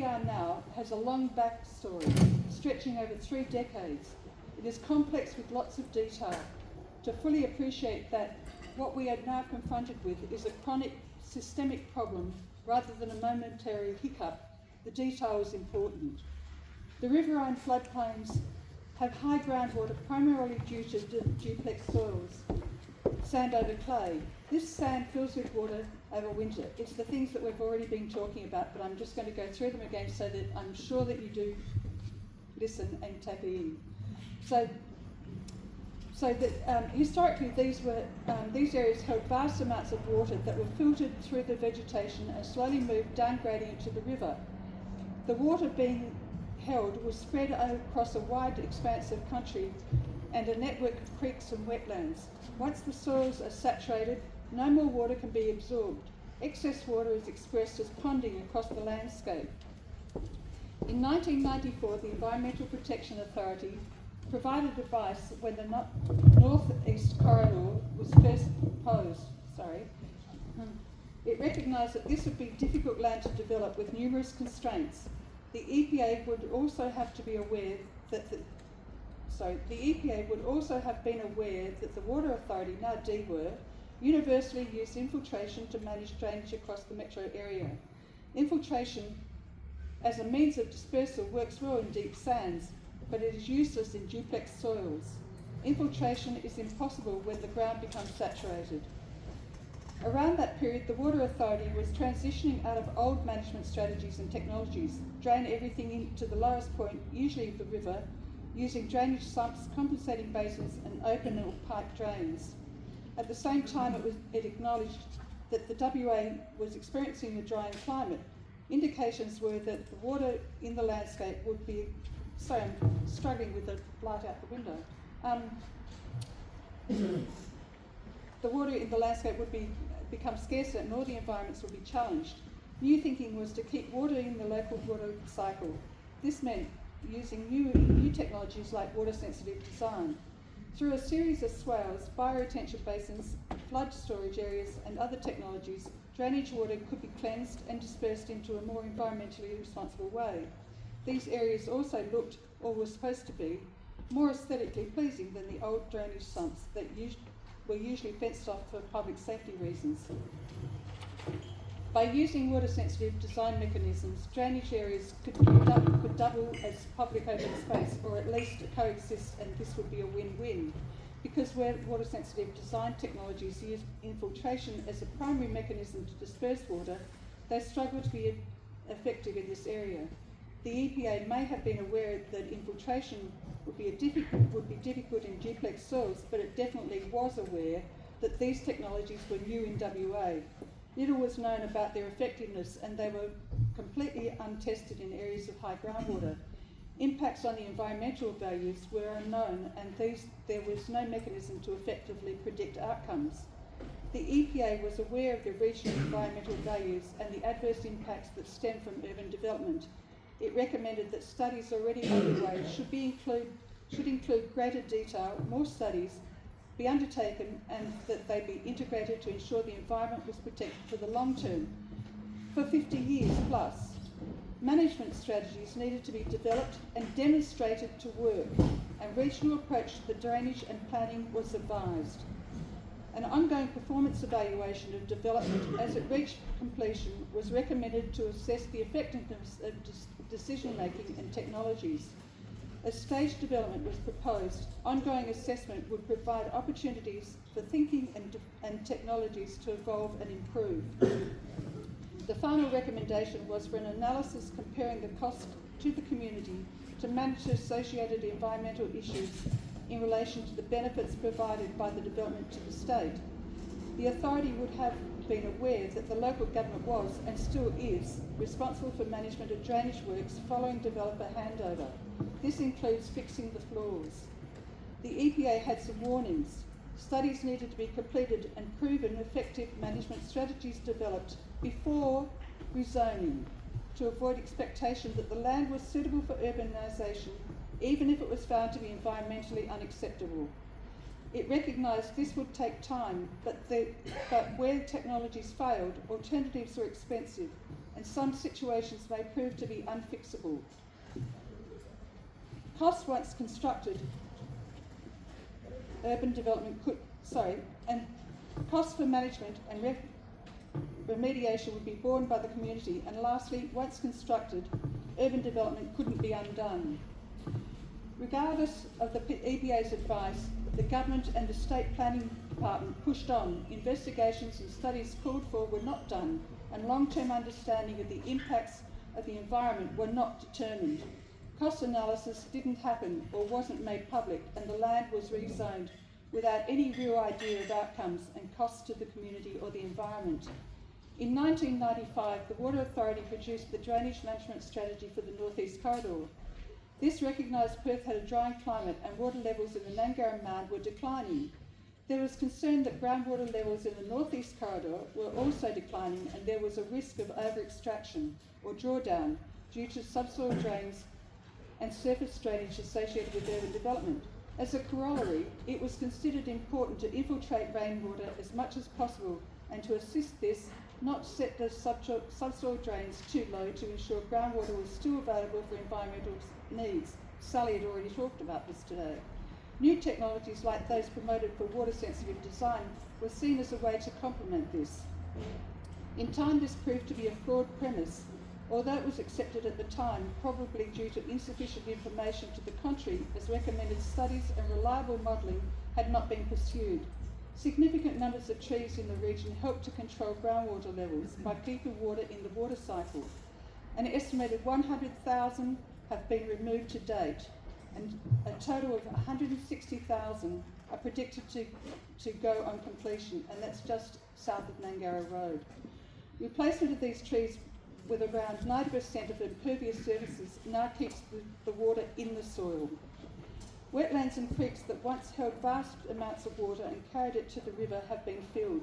we are now has a long backstory, stretching over 3 decades. It is complex with lots of detail. To fully appreciate that, what we are now confronted with is a chronic, systemic problem rather than a momentary hiccup. The detail is important. The riverine floodplains have high groundwater primarily due to duplex soils, sand over clay. This sand fills with water over winter. It's the things that we've already been talking about, but I'm just going to go through them again so that I'm sure that you do listen and take it in. So that historically these areas held vast amounts of water that were filtered through the vegetation and slowly moved down gradient into the river. The water being held was spread across a wide expanse of country and a network of creeks and wetlands. Once the soils are saturated, no more water can be absorbed. Excess water is expressed as ponding across the landscape. In 1994, the Environmental Protection Authority provided advice when the north-east corridor was first proposed. It recognised that this would be difficult land to develop with numerous constraints. The EPA would also have been aware that the Water Authority, now DWER, universally used infiltration to manage drainage across the metro area. Infiltration as a means of dispersal works well in deep sands, but it is useless in duplex soils. Infiltration is impossible when the ground becomes saturated. Around that period, the Water Authority was transitioning out of old management strategies and technologies, drain everything into the lowest point, usually of the river, using drainage sumps, compensating basins and open or pipe drains. At the same time, it acknowledged that the WA was experiencing a drying climate. Indications were that the water in the landscape would be, sorry, I'm struggling with the light out the window. The water in the landscape would become scarcer and all the environments would be challenged. New thinking was to keep water in the local water cycle. This meant using new technologies like water-sensitive design. Through a series of swales, bioretention basins, flood storage areas and other technologies, drainage water could be cleansed and dispersed into a more environmentally responsible way. These areas also looked, or were supposed to be, more aesthetically pleasing than the old drainage sumps that were usually fenced off for public safety reasons. By using water-sensitive design mechanisms, drainage areas could double as public open space, or at least coexist, and this would be a win-win. Because where water-sensitive design technologies use infiltration as a primary mechanism to disperse water, they struggle to be effective in this area. The EPA may have been aware that infiltration would be difficult in duplex soils, but it definitely was aware that these technologies were new in WA. Little was known about their effectiveness, and they were completely untested in areas of high groundwater. Impacts on the environmental values were unknown, and there was no mechanism to effectively predict outcomes. The EPA was aware of the regional environmental values and the adverse impacts that stem from urban development. It recommended that studies already underway should include greater detail, more studies be undertaken, and that they be integrated to ensure the environment was protected for the long term, for 50 years plus. Management strategies needed to be developed and demonstrated to work. A regional approach to the drainage and planning was advised. An ongoing performance evaluation of development as it reached completion was recommended to assess the effectiveness of decision-making and technologies. As staged development was proposed, ongoing assessment would provide opportunities for thinking and technologies to evolve and improve. The final recommendation was for an analysis comparing the cost to the community to manage associated environmental issues in relation to the benefits provided by the development to the state. The authority would have been aware that the local government was, and still is, responsible for management of drainage works following developer handover. This includes fixing the floors. The EPA had some warnings. Studies needed to be completed and proven effective management strategies developed before rezoning to avoid expectation that the land was suitable for urbanisation, even if it was found to be environmentally unacceptable. It recognised this would take time, but where technologies failed, alternatives were expensive. and some situations may prove to be unfixable. Costs once constructed, urban development and costs for management and remediation would be borne by the community, and lastly, once constructed, urban development couldn't be undone. Regardless of the EPA's advice, the government and the State Planning Department pushed on. Investigations and studies called for were not done, and long-term understanding of the impacts of the environment were not determined. Cost analysis didn't happen or wasn't made public, and the land was rezoned without any real idea of outcomes and costs to the community or the environment. In 1995, the Water Authority produced the Drainage Management Strategy for the North East Corridor. This recognised Perth had a dry climate and water levels in the Nangara Mound were declining. There was concern that groundwater levels in the North East Corridor were also declining, and there was a risk of over-extraction or drawdown due to subsoil drains and surface drainage associated with urban development. As a corollary, it was considered important to infiltrate rainwater as much as possible, and to assist this, not set the subsoil drains too low to ensure groundwater was still available for environmental needs. Sally had already talked about this today. New technologies like those promoted for water-sensitive design were seen as a way to complement this. In time, this proved to be a flawed premise. Although it was accepted at the time, probably due to insufficient information to the contrary, as recommended studies and reliable modelling had not been pursued. Significant numbers of trees in the region helped to control groundwater levels by keeping water in the water cycle. An estimated 100,000 have been removed to date, and a total of 160,000 are predicted to go on completion, and that's just south of Nangara Road. Replacement of these trees with around 90% of impervious surfaces now keeps the water in the soil. Wetlands and creeks that once held vast amounts of water and carried it to the river have been filled.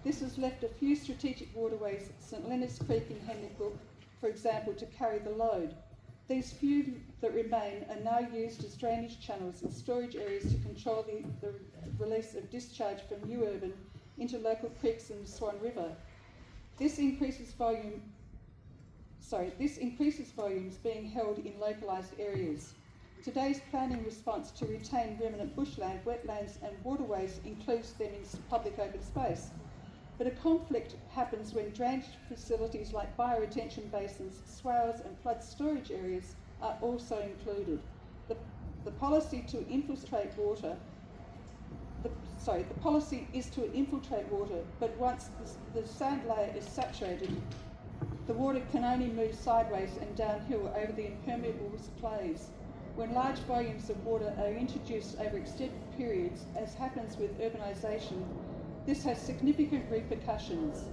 This has left a few strategic waterways, St Leonard's Creek in Henley Brook, for example, to carry the load. These few that remain are now used as drainage channels and storage areas to control the release of discharge from New Urban into local creeks in the Swan River. This increases volumes being held in localised areas. Today's planning response to retain remnant bushland, wetlands and waterways includes them in public open space. But a conflict happens when drainage facilities like bioretention basins, swales and flood storage areas are also included. The policy is to infiltrate water, but once the sand layer is saturated, the water can only move sideways and downhill over the impermeable clays. When large volumes of water are introduced over extended periods, as happens with urbanisation, this has significant repercussions.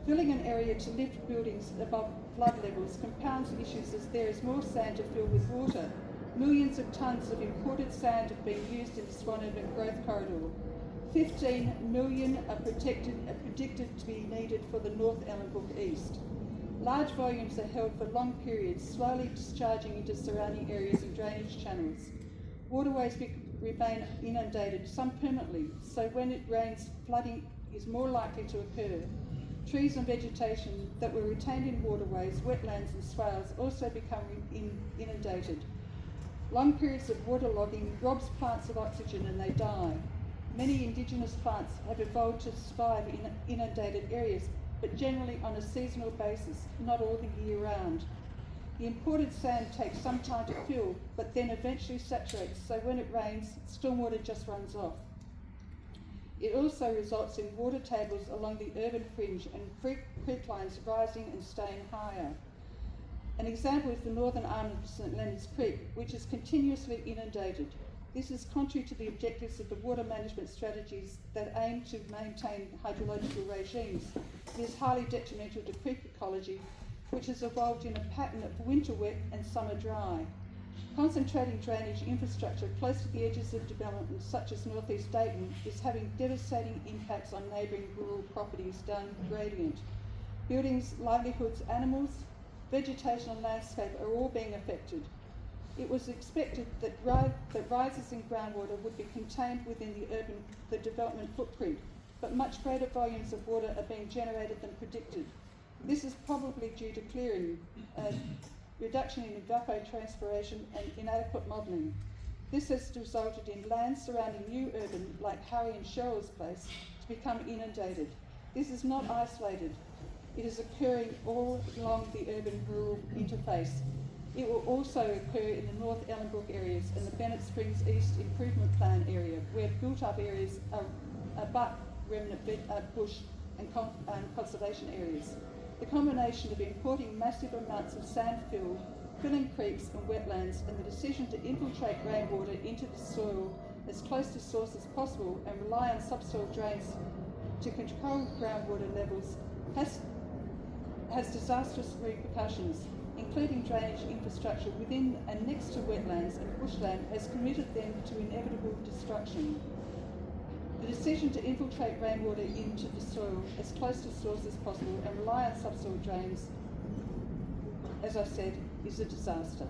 Filling an area to lift buildings above flood levels compounds issues as there is more sand to fill with water. Millions of tonnes of imported sand have been used in the Swan Urban Growth Corridor. 15 million are predicted to be needed for the North Ellenbrook East. Large volumes are held for long periods, slowly discharging into surrounding areas and drainage channels. Waterways remain inundated, some permanently, so when it rains, flooding is more likely to occur. Trees and vegetation that were retained in waterways, wetlands and swales also become inundated. Long periods of waterlogging robs plants of oxygen and they die. Many indigenous plants have evolved to survive in inundated areas, but generally on a seasonal basis, not all the year round. The imported sand takes some time to fill, but then eventually saturates, so when it rains, stormwater just runs off. It also results in water tables along the urban fringe and creek lines rising and staying higher. An example is the northern arm of St Leonard's Creek, which is continuously inundated. This is contrary to the objectives of the water management strategies that aim to maintain hydrological regimes. It is highly detrimental to creek ecology, which has evolved in a pattern of winter wet and summer dry. Concentrating drainage infrastructure close to the edges of development, such as North East Dayton, is having devastating impacts on neighbouring rural properties down gradient. Buildings, livelihoods, animals, vegetation and landscape are all being affected. It was expected that rises in groundwater would be contained within the development footprint, but much greater volumes of water are being generated than predicted. This is probably due to clearing, reduction in evapotranspiration and inadequate modelling. This has resulted in land surrounding new urban, like Harry and Cheryl's place, to become inundated. This is not isolated. It is occurring all along the urban-rural interface. It will also occur in the North Ellenbrook areas and the Bennett Springs East Improvement Plan area, where built-up areas are abut remnant bush and conservation areas. The combination of importing massive amounts of sand fill, filling creeks and wetlands, and the decision to infiltrate rainwater into the soil as close to source as possible and rely on subsoil drains to control groundwater levels has disastrous repercussions, including drainage infrastructure within and next to wetlands and bushland has committed them to inevitable destruction. The decision to infiltrate rainwater into the soil as close to source as possible and rely on subsoil drains, as I said, is a disaster.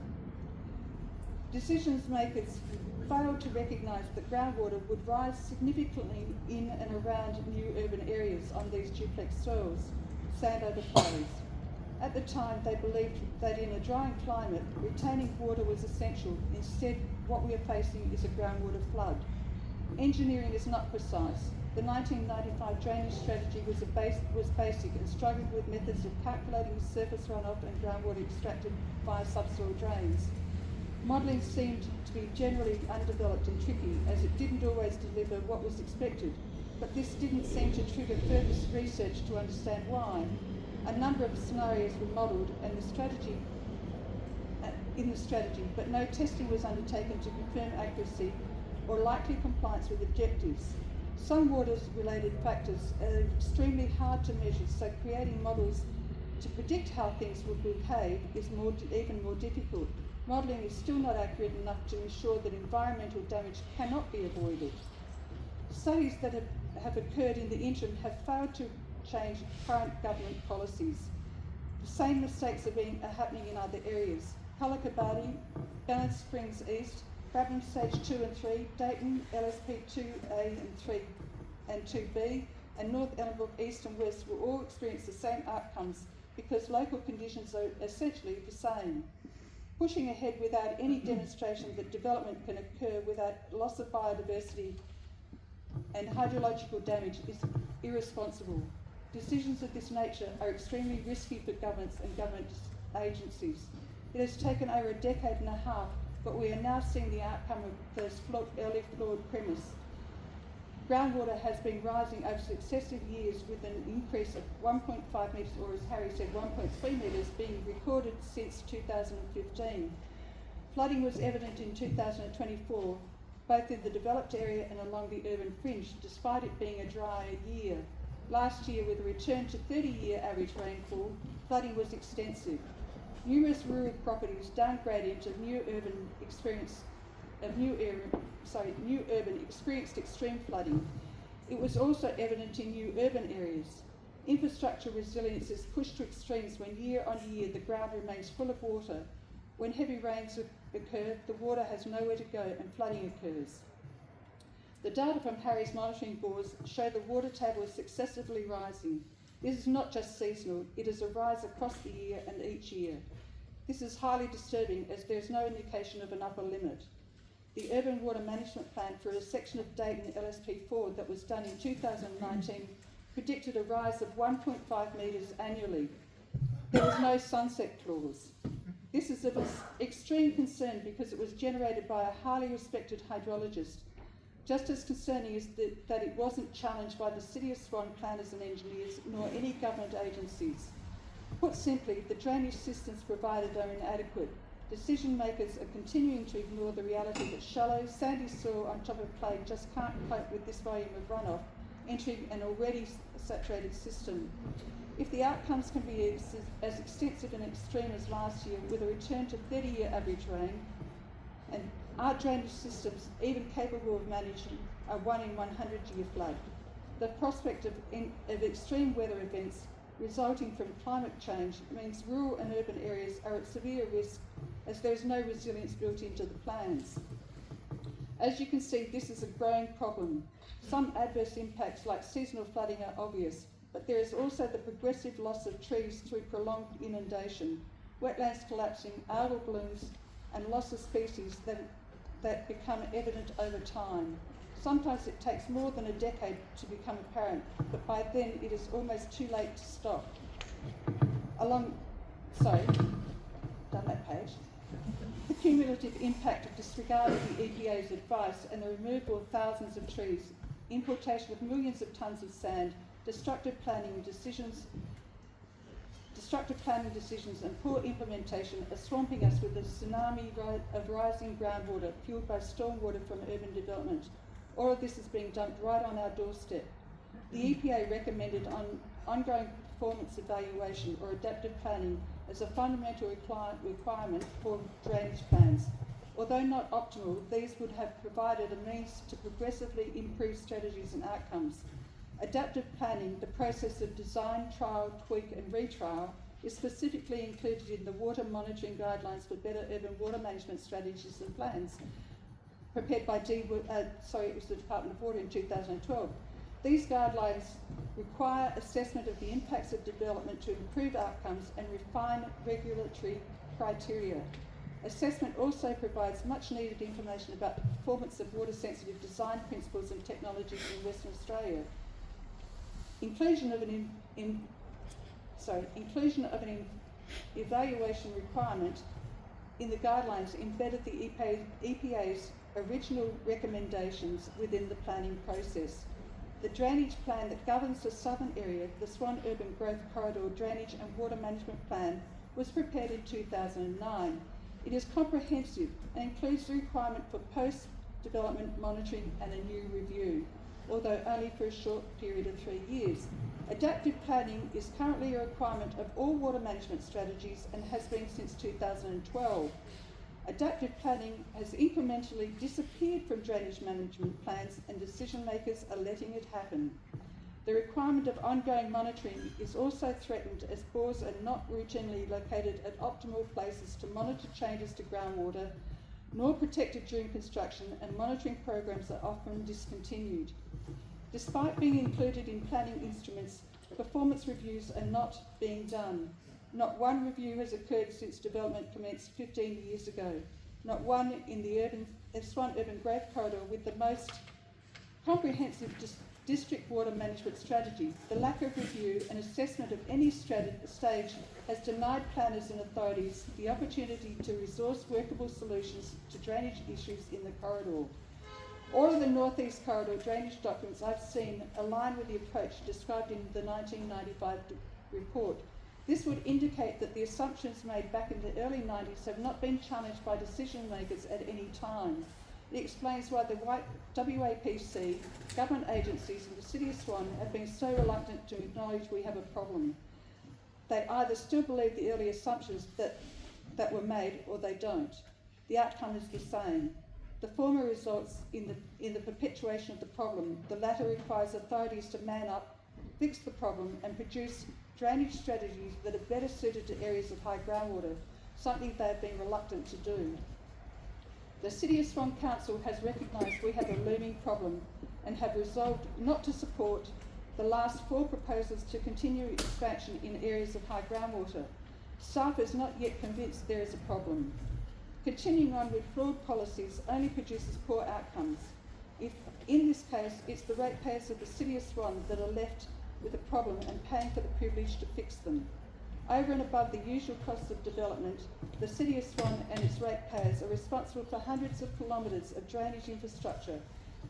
Decision makers failed to recognise that groundwater would rise significantly in and around new urban areas on these duplex soils, sand overflows. At the time, they believed that in a drying climate, retaining water was essential. Instead, what we are facing is a groundwater flood. Engineering is not precise. The 1995 drainage strategy was basic and struggled with methods of calculating surface runoff and groundwater extracted via subsoil drains. Modelling seemed to be generally undeveloped and tricky, as it didn't always deliver what was expected, but this didn't seem to trigger further research to understand why. A number of scenarios were modelled in the strategy, but no testing was undertaken to confirm accuracy or likely compliance with objectives. Some water-related factors are extremely hard to measure, so creating models to predict how things would behave is even more difficult. Modelling is still not accurate enough to ensure that environmental damage cannot be avoided. Studies that have occurred in the interim have failed to change current government policies. The same mistakes are happening in other areas. Cullacabadi, Bennett Springs East, Brabham Stage 2 and 3, Dayton, LSP 2A and 3 and 2B, and North Ellenbrook East and West will all experience the same outcomes because local conditions are essentially the same. Pushing ahead without any demonstration that development can occur without loss of biodiversity and hydrological damage is irresponsible. Decisions of this nature are extremely risky for governments and government agencies. It has taken over a decade and a half, but we are now seeing the outcome of this early flawed premise. Groundwater has been rising over successive years with an increase of 1.5 metres, or as Harry said, 1.3 metres being recorded since 2015. Flooding was evident in 2024, both in the developed area and along the urban fringe, despite it being a dry year. Last year, with a return to 30-year average rainfall, flooding was extensive. Numerous rural properties downgraded to new urban experienced extreme flooding. It was also evident in new urban areas. Infrastructure resilience is pushed to extremes when year on year the ground remains full of water. When heavy rains occur, the water has nowhere to go and flooding occurs. The data from Harry's monitoring boards show the water table is successively rising. This is not just seasonal, it is a rise across the year and each year. This is highly disturbing as there is no indication of an upper limit. The Urban Water Management Plan for a section of Dayton LSP4 that was done in 2019 predicted a rise of 1.5 metres annually. There was no sunset clause. This is of extreme concern because it was generated by a highly respected hydrologist. Just as concerning is that it wasn't challenged by the City of Swan planners and engineers, nor any government agencies. Put simply, the drainage systems provided are inadequate. Decision makers are continuing to ignore the reality that shallow, sandy soil on top of clay just can't cope with this volume of runoff entering an already saturated system. If the outcomes can be as extensive and extreme as last year, with a return to 30-year average rain, and our drainage systems even capable of managing a 1 in 100-year flood, the prospect of extreme weather events resulting from climate change means rural and urban areas are at severe risk as there is no resilience built into the plans. As you can see, this is a growing problem. Some adverse impacts like seasonal flooding are obvious, but there is also the progressive loss of trees through prolonged inundation, wetlands collapsing, algal blooms, and loss of species that become evident over time. Sometimes it takes more than a decade to become apparent, but by then it is almost too late to stop. Done that page. The cumulative impact of disregarding the EPA's advice and the removal of thousands of trees, importation of millions of tonnes of sand, destructive planning decisions and poor implementation are swamping us with a tsunami of rising groundwater fuelled by stormwater from urban development. All of this is being dumped right on our doorstep. The EPA recommended ongoing performance evaluation or adaptive planning as a fundamental requirement for drainage plans. Although not optimal, these would have provided a means to progressively improve strategies and outcomes. Adaptive planning, the process of design, trial, tweak and retrial, is specifically included in the water monitoring guidelines for better urban water management strategies and plans, prepared by it was the Department of Water in 2012. These guidelines require assessment of the impacts of development to improve outcomes and refine regulatory criteria. Assessment also provides much needed information about the performance of water sensitive design principles and technologies in Western Australia. Inclusion of an evaluation requirement in the guidelines embedded the EPA's original recommendations within the planning process. The drainage plan that governs the southern area, the Swan Urban Growth Corridor Drainage and Water Management Plan, was prepared in 2009. It is comprehensive and includes the requirement for post-development monitoring and a new review, although only for a short period of 3 years. Adaptive planning is currently a requirement of all water management strategies and has been since 2012. Adaptive planning has incrementally disappeared from drainage management plans and decision makers are letting it happen. The requirement of ongoing monitoring is also threatened as bores are not routinely located at optimal places to monitor changes to groundwater, nor protected during construction, and monitoring programs are often discontinued. Despite being included in planning instruments, performance reviews are not being done. Not one review has occurred since development commenced 15 years ago. Not one in the Swan Urban Growth Corridor with the most comprehensive district water management strategy. The lack of review and assessment of any stage has denied planners and authorities the opportunity to resource workable solutions to drainage issues in the corridor. All of the North East Corridor drainage documents I've seen align with the approach described in the 1995 report. This would indicate that the assumptions made back in the early 90s have not been challenged by decision makers at any time. It explains why the WAPC, government agencies and the City of Swan have been so reluctant to acknowledge we have a problem. They either still believe the early assumptions that were made or they don't. The outcome is the same. The former results in the perpetuation of the problem. The latter requires authorities to man up, fix the problem and produce drainage strategies that are better suited to areas of high groundwater, something they have been reluctant to do. The City of Swan Council has recognised we have a looming problem and have resolved not to support the last 4 proposals to continue expansion in areas of high groundwater. Staff is not yet convinced there is a problem. Continuing on with flawed policies only produces poor outcomes. If, in this case, it's the ratepayers of the City of Swan that are left with a problem and paying for the privilege to fix them. Over and above the usual costs of development, the City of Swan and its ratepayers are responsible for hundreds of kilometres of drainage infrastructure.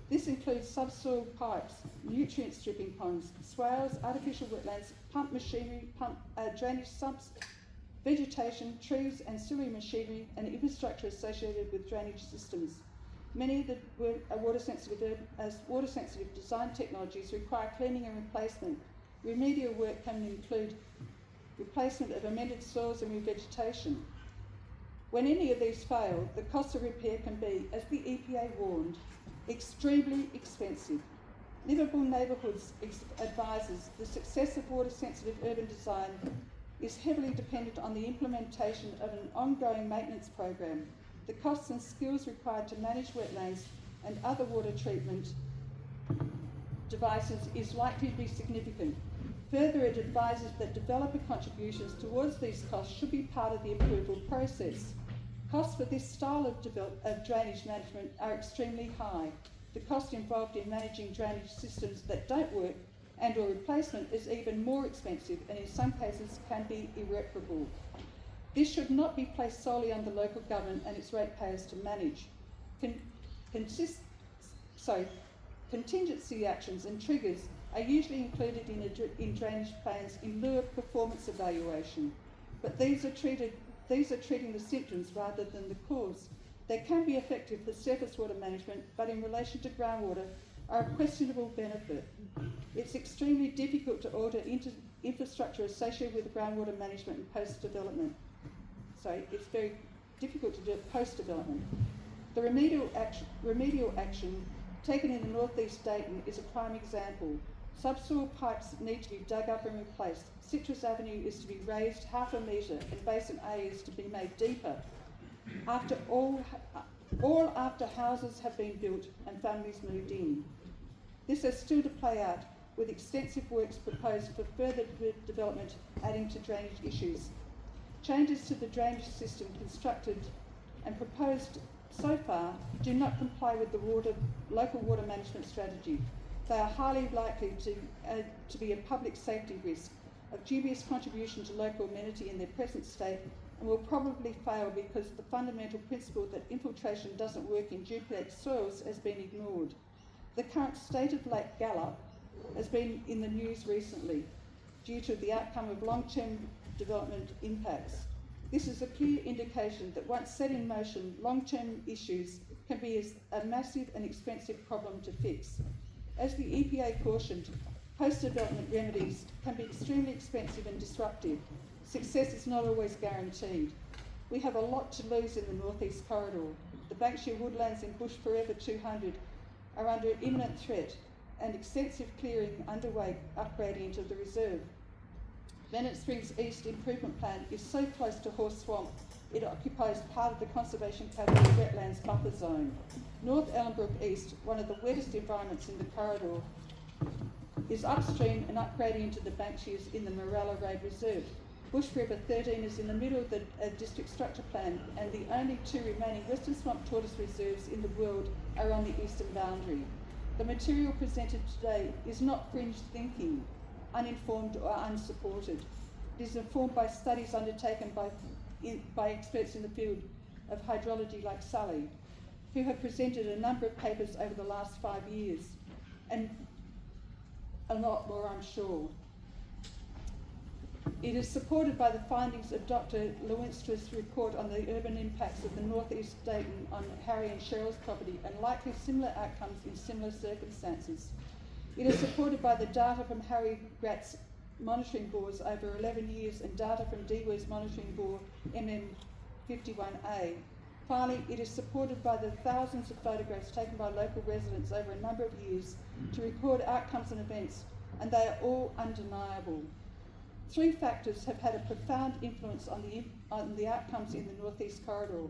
This includes subsoil pipes, nutrient stripping ponds, swales, artificial wetlands, pump machinery, drainage sumps, vegetation, trees, ancillary machinery, and infrastructure associated with drainage systems. Many of the water sensitive design technologies require cleaning and replacement. Remedial work can include replacement of amended soils and revegetation. When any of these fail, the cost of repair can be, as the EPA warned, extremely expensive. Livable Neighbourhoods advises the success of water-sensitive urban design is heavily dependent on the implementation of an ongoing maintenance program. The costs and skills required to manage wetlands and other water treatment devices is likely to be significant. Further, it advises that developer contributions towards these costs should be part of the approval process. Costs for this style of drainage management are extremely high. The cost involved in managing drainage systems that don't work and or replacement is even more expensive and in some cases can be irreparable. This should not be placed solely on the local government and its ratepayers to manage. Contingency actions and triggers are usually included in drainage plans in lieu of performance evaluation, but these are treating the symptoms rather than the cause. They can be effective for surface water management, but in relation to groundwater are a questionable benefit. It's extremely difficult to order infrastructure associated with groundwater management and post-development. It's very difficult to do it post-development. The remedial action taken in the northeast Dayton is a prime example. Subsoil pipes need to be dug up and replaced. Citrus Avenue is to be raised 0.5 metre and Basin A is to be made deeper. All after houses have been built and families moved in. This has still to play out, with extensive works proposed for further development adding to drainage issues. Changes to the drainage system constructed and proposed so far do not comply with the local water management strategy. They are highly likely to be a public safety risk, of dubious contribution to local amenity in their present state, and will probably fail because the fundamental principle that infiltration doesn't work in duplicate soils has been ignored. The current state of Lake Gallop has been in the news recently due to the outcome of long-term development impacts. This is a clear indication that once set in motion, long-term issues can be a massive and expensive problem to fix. As the EPA cautioned, post-development remedies can be extremely expensive and disruptive. Success is not always guaranteed. We have a lot to lose in the northeast corridor. The Bankshire woodlands in Bush Forever 200 are under imminent threat and extensive clearing underway upgrading into the reserve. Bennett Springs East Improvement Plan is so close to Horse Swamp it occupies part of the Conservation Category Wetlands Buffer Zone. North Ellenbrook East, one of the wettest environments in the corridor, is upstream and upgrading into the Bankshire's in the Morella Road Reserve. Bush River 13 is in the middle of the district structure plan, and the only two remaining Western Swamp tortoise reserves in the world are on the eastern boundary. The material presented today is not fringe thinking, uninformed or unsupported. It is informed by studies undertaken by experts in the field of hydrology like Sully, who have presented a number of papers over the last 5 years, and a lot more, I'm sure. It is supported by the findings of Dr. Lewinsky's report on the urban impacts of the northeast Dayton on Harry and Cheryl's property and likely similar outcomes in similar circumstances. It is supported by the data from Harry Gratz's monitoring bores over 11 years and data from DWER's monitoring bore MM51A. Finally, it is supported by the thousands of photographs taken by local residents over a number of years to record outcomes and events, and they are all undeniable. 3 factors have had a profound influence on the outcomes in the northeast corridor.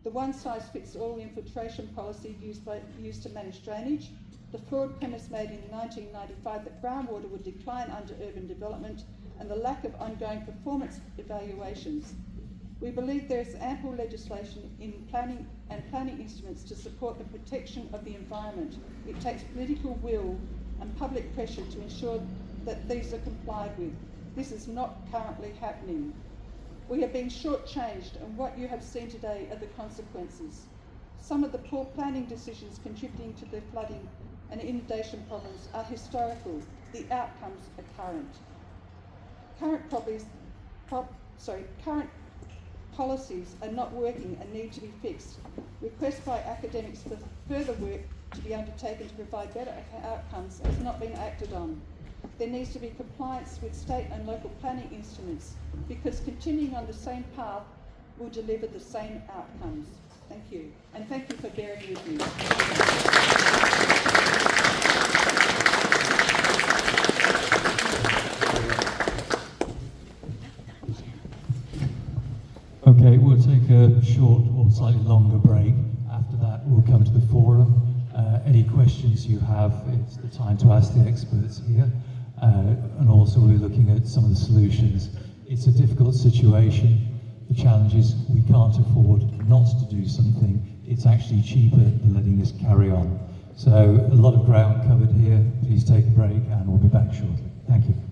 The one-size-fits-all infiltration policy used to manage drainage, the flawed premise made in 1995 that groundwater would decline under urban development, and the lack of ongoing performance evaluations. We believe there is ample legislation in planning instruments to support the protection of the environment. It takes political will and public pressure to ensure that these are complied with. This is not currently happening. We have been shortchanged, and what you have seen today are the consequences. Some of the poor planning decisions contributing to the flooding and inundation problems are historical. The outcomes are current. Current policies are not working and need to be fixed. Requests by academics for further work to be undertaken to provide better outcomes has not been acted on. There needs to be compliance with state and local planning instruments, because continuing on the same path will deliver the same outcomes. Thank you, and thank you for bearing with me. Okay, we'll take a short or slightly longer break. After that, we'll come to the forum. Any questions you have, it's the time to ask the experts here. and also we'll be looking at some of the solutions. It's a difficult situation. The challenge is we can't afford not to do something. It's actually cheaper than letting this carry on. So a lot of ground covered here. Please take a break and we'll be back shortly. Thank you.